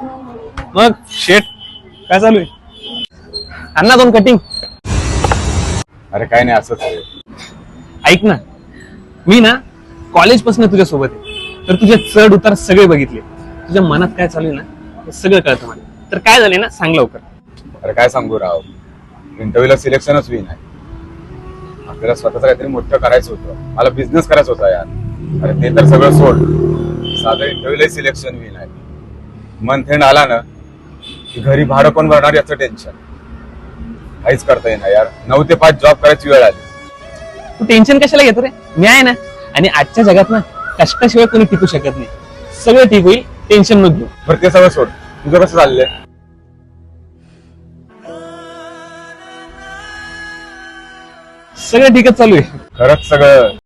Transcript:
मग शेट काय चालू आहे? अण्णा दोन कटिंग. अरे काय नाही असंच आहे. ऐक ना, मी ना कॉलेज पासून तुझ्या सोबत आहे, तर तुझे चढ उतार सगळे बघितले. तुझ्या मनात काय चालू आहे ना हे सगळं कळतं मला. तर काय झाले ना सांग लवकर. अरे काय सांगू राव, इंटरव्ह्यूला सिलेक्शनच होई नाही. आपल्याला स्वतःच काहीतरी मोठं करायचं होतं, मला बिझनेस करायचा होता यार. अरे ते तर सगळं सोड, साधं इंटरव्ह्यूला सिलेक्शन होई नाही. मंथ एंड आला ना की घरी भाडं कोण भरणार याचं टेन्शन. काहीच करता येणार यार. 9 ते 5 जॉब करायची वेळ आली. तू टेन्शन कशाला घेतो रे? मी आहे ना. आणि आजच्या जगात ना कष्टाशिवाय कोणी टिकू शकत नाही. सगळं ठीक होईल, टेन्शन नको घेऊ. बरं ते सगळं सोड, तुझं कसं चाललंय? सगळं ठीकच चालू आहे. खरंच सगळं